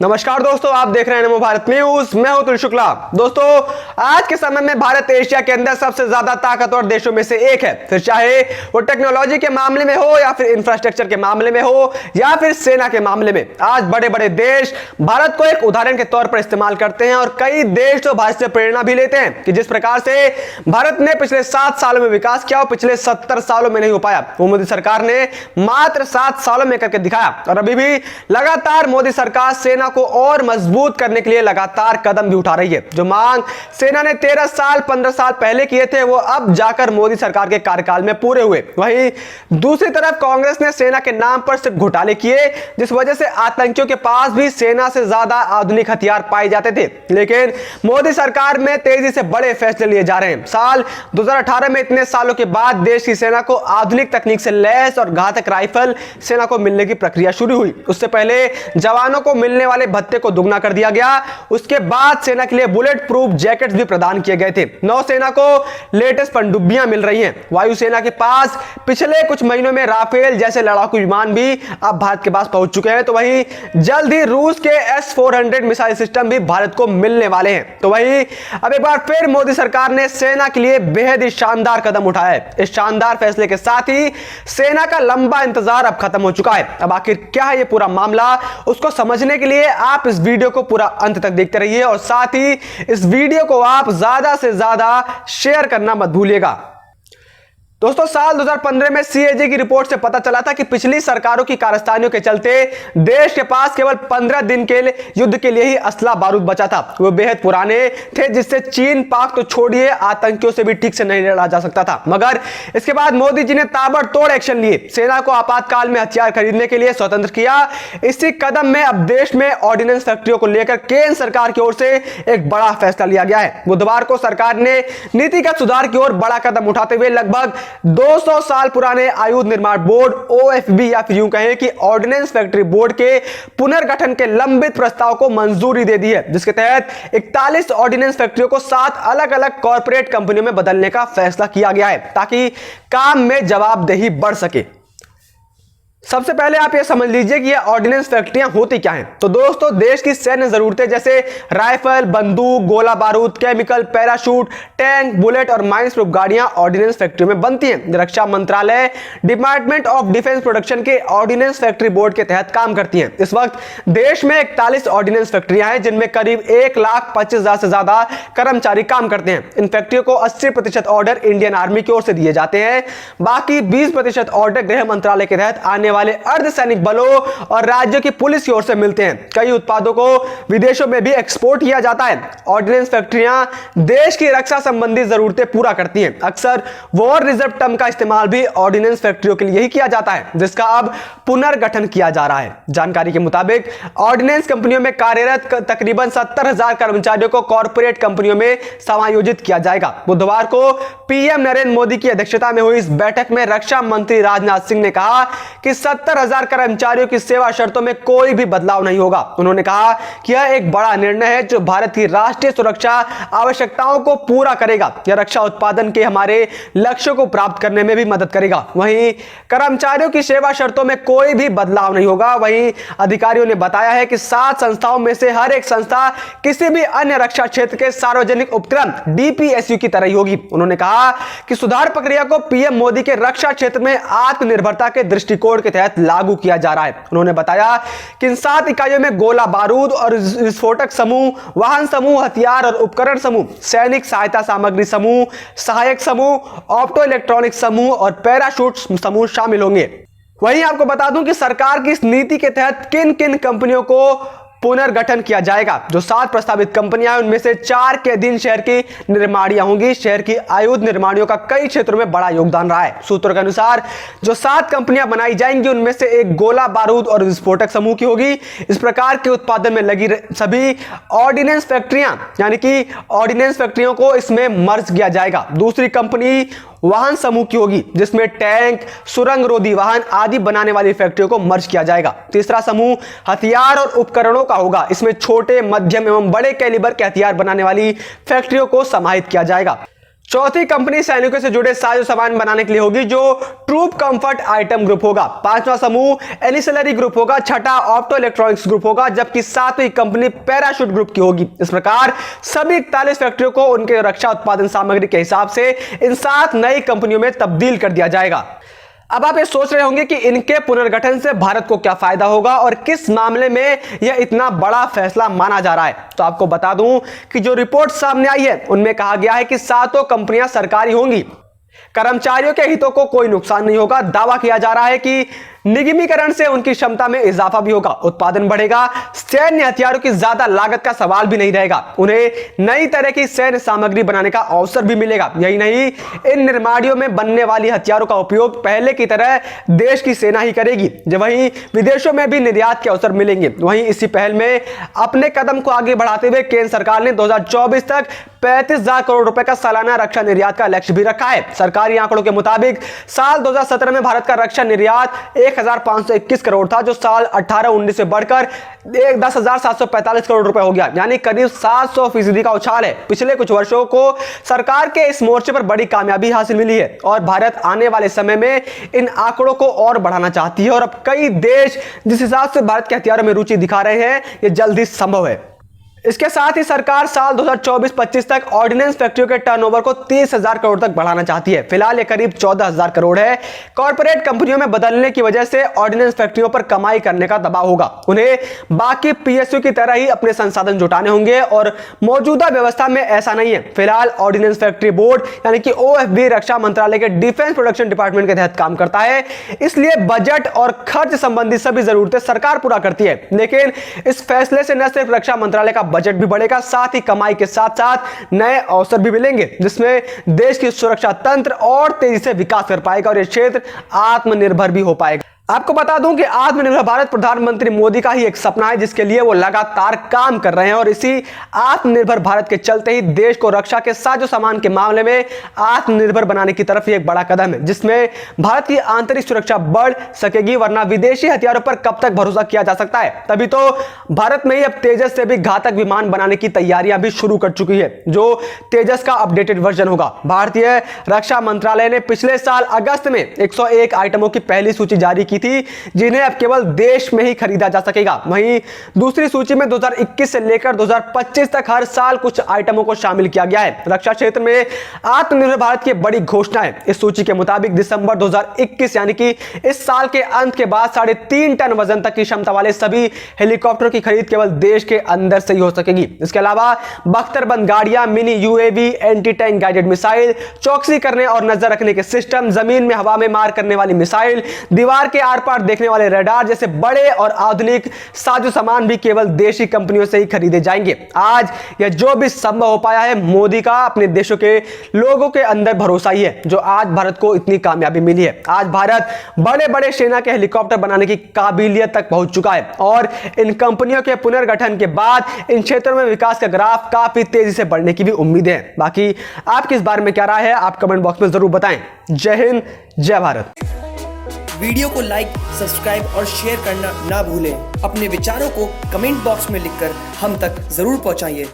नमस्कार दोस्तों, आप देख रहे हैं नमो भारत न्यूज। मैं हूं तुल शुक्ला। दोस्तों, आज के समय में भारत एशिया के अंदर सबसे ज्यादा ताकतवर देशों में से एक है। फिर चाहे वो टेक्नोलॉजी के मामले में हो या फिर इंफ्रास्ट्रक्चर के मामले में हो या फिर सेना के मामले में, आज बड़े बड़े देश भारत को एक उदाहरण के तौर पर इस्तेमाल करते हैं और कई देश तो भारत से प्रेरणा भी लेते हैं कि जिस प्रकार से भारत ने पिछले 7 सालों में विकास किया, पिछले 70 सालों में नहीं हो पाया, वो मोदी सरकार ने मात्र 7 सालों में करके दिखाया। और अभी भी लगातार मोदी सरकार सेना को और मजबूत करने के लिए लगातार कदम भी उठा रही है। जो मांग सेना ने 13 साल 15 साल पहले किए थे, वो अब जाकर मोदी सरकार के कार्यकाल में पूरे हुए। वहीं दूसरी तरफ कांग्रेस ने सेना के नाम पर सिर्फ घोटाले किए, जिस वजह से आतंकियों के पास भी सेना से ज्यादा आधुनिक हथियार पाए जाते थे। लेकिन मोदी सरकार में तेजी से बड़े फैसले लिए जा रहे हैं। साल 2018 में इतने सालों के बाद देश की सेना को आधुनिक तकनीक से लैस और घातक राइफल सेना को मिलने की प्रक्रिया शुरू हुई। उससे पहले जवानों को मिलने वाले भत्ते को दुगना कर दिया गया। उसके बाद सेना के लिए बुलेट प्रूफ जैकेट्स भी प्रदान किए गए थे। नौसेना को लेटेस्ट पनडुब्बियां मिल रही हैं। वायुसेना के पास पिछले कुछ महीनों में राफेल जैसे लड़ाकू विमान भी अब भारत के पास पहुंच चुके हैं। तो वहीं जल्द ही रूस के S-400 मिसाइल सिस्टम भी भारत को मिलने वाले हैं। तो वहीं अब एक बार फिर मोदी सरकार ने सेना के लिए बेहद ही शानदार कदम उठाया है। इस शानदार फैसले के साथ ही सेना का लंबा इंतजार अब खत्म हो चुका है। अब आखिर क्या है ये पूरा मामला, उसको समझने के लिए आप इस वीडियो को पूरा अंत तक देखते रहिए और साथ ही इस वीडियो को आप ज्यादा से ज्यादा शेयर करना मत भूलिएगा। दोस्तों, साल 2015 में CAG की रिपोर्ट से पता चला था कि पिछली सरकारों की कारस्तानियों के चलते देश के पास केवल 15 दिन के युद्ध के लिए ही असला बारूद बचा था। वो बेहद पुराने थे, जिससे चीन पाक तो छोड़िए आतंकियों से भी ठीक से नहीं लड़ा जा सकता था। मगर इसके बाद मोदी जी ने ताबड़तोड़ एक्शन लिए, सेना को आपातकाल में हथियार खरीदने के लिए स्वतंत्र किया। इसी कदम में अब देश में ऑर्डिनेंस फैक्ट्रियों को लेकर केंद्र सरकार की ओर से एक बड़ा फैसला लिया गया है। बुधवार को सरकार ने नीतिगत सुधार की ओर बड़ा कदम उठाते हुए लगभग 200 साल पुराने आयुध निर्माण बोर्ड OFB या फिर यूं कहें कि ऑर्डिनेंस फैक्ट्री बोर्ड के पुनर्गठन के लंबित प्रस्ताव को मंजूरी दे दी है, जिसके तहत 41 ऑर्डिनेंस फैक्ट्रियों को 7 अलग अलग कॉर्पोरेट कंपनियों में बदलने का फैसला किया गया है ताकि काम में जवाबदेही बढ़ सके। सबसे पहले आप ये समझ लीजिए कि ये ऑर्डिनेंस फैक्ट्रियां होती क्या हैं। तो दोस्तों, देश की सैन्य जरूरतें जैसे राइफल, बंदूक, गोला बारूद, केमिकल, पैराशूट, टैंक, बुलेट और माइंस प्रूफ गाड़ियां ऑर्डिनेंस फैक्ट्री में बनती हैं। रक्षा मंत्रालय डिपार्टमेंट ऑफ डिफेंस प्रोडक्शन के ऑर्डिनेंस फैक्ट्री बोर्ड के तहत काम करती हैं। इस वक्त देश में 41 ऑर्डिनेंस फैक्ट्रियां हैं, जिनमें करीब 1,25,000 से ज्यादा कर्मचारी काम करते हैं। इन फैक्ट्रियों को 80% ऑर्डर इंडियन आर्मी की ओर से दिए जाते हैं। बाकी 20% ऑर्डर गृह मंत्रालय के तहत आने वाले अर्धसैनिक बलों और राज्यों की पुलिस की ओर से मिलते हैं। कई उत्पादों को विदेशों में भी एक्सपोर्ट किया जाता है। ऑर्डिनेंस फैक्ट्रियां देश की रक्षा संबंधी जरूरतें पूरा करती हैं। अक्सर वॉर रिजर्व टर्म का इस्तेमाल भी ऑर्डिनेंस फैक्ट्रियों के लिए ही किया जाता है, जिसका अब पुनर्गठन किया जा रहा है। जानकारी के मुताबिक ऑर्डिनेंस कंपनियों में कार्यरत तकरीबन 70,000 कर्मचारियों को कॉर्पोरेट कंपनियों में समायोजित किया जाएगा। बुधवार को PM नरेंद्र मोदी की अध्यक्षता में हुई इस बैठक में रक्षा मंत्री राजनाथ सिंह ने कहा कि 70,000 कर्मचारियों की सेवा शर्तों में कोई भी बदलाव नहीं होगा। उन्होंने कहा कि यह एक बड़ा निर्णय है जो भारत की राष्ट्रीय सुरक्षा आवश्यकताओं को पूरा करेगा। यह रक्षा उत्पादन के हमारे लक्ष्यों को प्राप्त करने में भी मदद करेगा। वहीं कर्मचारियों की सेवा शर्तों में कोई भी बदलाव नहीं होगा। वहीं अधिकारियों ने बताया है कि 7 संस्थाओं में से हर एक संस्था किसी भी अन्य रक्षा क्षेत्र के सार्वजनिक उपक्रम DPSU की तरह ही होगी। उन्होंने कहा कि सुधार प्रक्रिया को PM मोदी के रक्षा क्षेत्र में आत्मनिर्भरता के दृष्टिकोण के तहत लागू किया जा रहा है। उन्होंने बताया कि इन 7 इकाइयों में गोला बारूद और विस्फोटक समूह, वाहन समूह, हथियार और उपकरण समूह, सैनिक सहायता सामग्री समूह, सहायक समूह, ऑप्टो इलेक्ट्रॉनिक समूह और पैराशूट समूह शामिल होंगे। वहीं आपको बता दूं कि सरकार की इस नीति के तहत किन किन कंपनियों को पुनर्गठन किया जाएगा। जो 7 प्रस्तावित कंपनियां हैं, उनमें से 4 के अधीन शहर की निर्माणियां होंगी। शहर की आयुध निर्माणियों का कई क्षेत्रों में बड़ा योगदान रहा है। सूत्रों के अनुसार जो 7 कंपनियां बनाई जाएंगी, उनमें से एक गोला बारूद और विस्फोटक समूह की होगी। इस प्रकार के उत्पादन में लगी सभी ऑर्डिनेंस फैक्ट्रियां यानी कि ऑर्डिनेंस फैक्ट्रियों को इसमें मर्ज किया जाएगा। दूसरी कंपनी वाहन समूह की होगी, जिसमें टैंक, सुरंग रोधी वाहन आदि बनाने वाली फैक्ट्रियों को मर्ज किया जाएगा। तीसरा समूह हथियार और उपकरणों का होगा। इसमें छोटे, मध्यम एवं बड़े कैलिबर के हथियार बनाने वाली फैक्ट्रियों को समाहित किया जाएगा। चौथी कंपनी सैनिकों से जुड़े साजो सामान बनाने के लिए होगी, जो ट्रूप कंफर्ट आइटम ग्रुप होगा। पांचवा समूह एनिसिलरी ग्रुप होगा। छठा ऑप्टो इलेक्ट्रॉनिक्स ग्रुप होगा, जबकि सातवीं कंपनी पैराशूट ग्रुप की होगी। इस प्रकार सभी 41 फैक्ट्रियों को उनके रक्षा उत्पादन सामग्री के हिसाब से इन 7 नई कंपनियों में तब्दील कर दिया जाएगा। अब आप ये सोच रहे होंगे कि इनके पुनर्गठन से भारत को क्या फायदा होगा और किस मामले में यह इतना बड़ा फैसला माना जा रहा है। तो आपको बता दूं कि जो रिपोर्ट सामने आई है उनमें कहा गया है कि सातों कंपनियां सरकारी होंगी, कर्मचारियों के हितों को कोई नुकसान नहीं होगा। दावा किया जा रहा है कि निगमीकरण से उनकी क्षमता में इजाफा भी होगा, उत्पादन बढ़ेगा, सैन्य हथियारों की ज्यादा लागत का सवाल भी नहीं रहेगा, उन्हें नई तरह की सैन्य सामग्री बनाने का अवसर भी मिलेगा। यही नहीं, इन निर्माणों में बनने वाली हथियारों का उपयोग पहले की तरह देश की सेना ही करेगी। जब वहीं विदेशों में भी निर्यात के अवसर मिलेंगे। वहीं इसी पहल में अपने कदम को आगे बढ़ाते हुए केंद्र सरकार ने 2024 तक 35,000 करोड़ रुपए का सालाना रक्षा निर्यात का लक्ष्य भी रखा है। सरकारी आंकड़ों के मुताबिक साल 2017 में भारत का रक्षा निर्यात 1,521 करोड़ था, जो साल 18-19 से बढ़कर 10,745 करोड़ रुपए हो गया, यानी करीब 700% का उछाल है। पिछले कुछ वर्षों को सरकार के इस मोर्चे पर बड़ी कामयाबी हासिल मिली है और भारत आने वाले समय में इन आंकड़ों को और बढ़ाना चाहती है। और अब कई देश जिस हिसाब से भारत के हथियारों में रुचि दिखा रहे हैं, यह जल्द ही संभव है। इसके साथ ही सरकार साल 2024-25 तक ऑर्डिनेंस फैक्ट्रियों के टर्नओवर को 30,000 करोड़ तक बढ़ाना चाहती है। फिलहाल ये करीब 14,000 करोड़ है। कॉर्पोरेट कंपनियों में बदलने की वजह से ऑर्डिनेंस फैक्ट्रियों पर कमाई करने का दबाव होगा। उन्हें बाकी पीएसयू की तरह ही अपने संसाधन जुटाने होंगे और मौजूदा व्यवस्था में ऐसा नहीं है। फिलहाल ऑर्डिनेंस फैक्ट्री बोर्ड यानी कि OFB रक्षा मंत्रालय के डिफेंस प्रोडक्शन डिपार्टमेंट के तहत काम करता है, इसलिए बजट और खर्च संबंधी सभी जरूरतें सरकार पूरा करती है। लेकिन इस फैसले से न सिर्फ रक्षा मंत्रालय का बजट भी बढ़ेगा, साथ ही कमाई के साथ साथ नए अवसर भी मिलेंगे, जिसमें देश की सुरक्षा तंत्र और तेजी से विकास कर पाएगा और यह क्षेत्र आत्मनिर्भर भी हो पाएगा। आपको बता दूं कि आत्मनिर्भर भारत प्रधानमंत्री मोदी का ही एक सपना है, जिसके लिए वो लगातार काम कर रहे हैं और इसी आत्मनिर्भर भारत के चलते ही देश को रक्षा के साजो सामान के मामले में आत्मनिर्भर बनाने की तरफ एक बड़ा कदम है, जिसमें भारत की आंतरिक सुरक्षा बढ़ सकेगी। वरना विदेशी हथियारों पर कब तक भरोसा किया जा सकता है। तभी तो भारत में ही अब तेजस से भी घातक विमान बनाने की तैयारियां भी शुरू कर चुकी है, जो तेजस का अपडेटेड वर्जन होगा। भारतीय रक्षा मंत्रालय ने पिछले साल अगस्त में 101 आइटमों की पहली सूची जारी की थी, जिन्हें अब केवल देश में ही खरीदा जा सकेगा। वहीं दूसरी सूची में 2021 से लेकर 2025 तक हर साल कुछ आइटमों को शामिल किया गया है। रक्षा क्षेत्र में आत्मनिर्भर भारत की बड़ी घोषणा है। इस सूची के मुताबिक दिसंबर 2021 यानी कि इस साल के अंत के बाद 3.5 टन वजन तक की क्षमता वाले सभी हेलीकॉप्टर की खरीद केवल देश के अंदर से ही हो सकेगी। इसके अलावा बख्तरबंद गाड़ियां, mini UAV, anti tank guided missile, चौकसी करने और नजर रखने के सिस्टम, जमीन में हवा में मार करने वाली मिसाइल, दीवार के आर पार देखने वाले रडार जैसे बड़े और आधुनिक साजो सामान भी केवल देशी कंपनियों से ही खरीदे जाएंगे। आज यह जो भी संभव हो पाया है, मोदी का अपने देशों के लोगों के अंदर भरोसा ही है, जो आज भारत को इतनी कामयाबी मिली है। आज भारत बड़े बड़े सेना के हेलीकॉप्टर बनाने की काबिलियत तक पहुंच चुका है और इन कंपनियों के पुनर्गठन के बाद इन क्षेत्रों में विकास का ग्राफ काफी तेजी से बढ़ने की भी उम्मीद है। बाकी आपकी इस बारे में क्या राय है, आप कमेंट बॉक्स में जरूर बताएं। जय हिंद, जय भारत। वीडियो को लाइक, सब्सक्राइब और शेयर करना ना भूलें। अपने विचारों को कमेंट बॉक्स में लिखकर हम तक जरूर पहुंचाइए।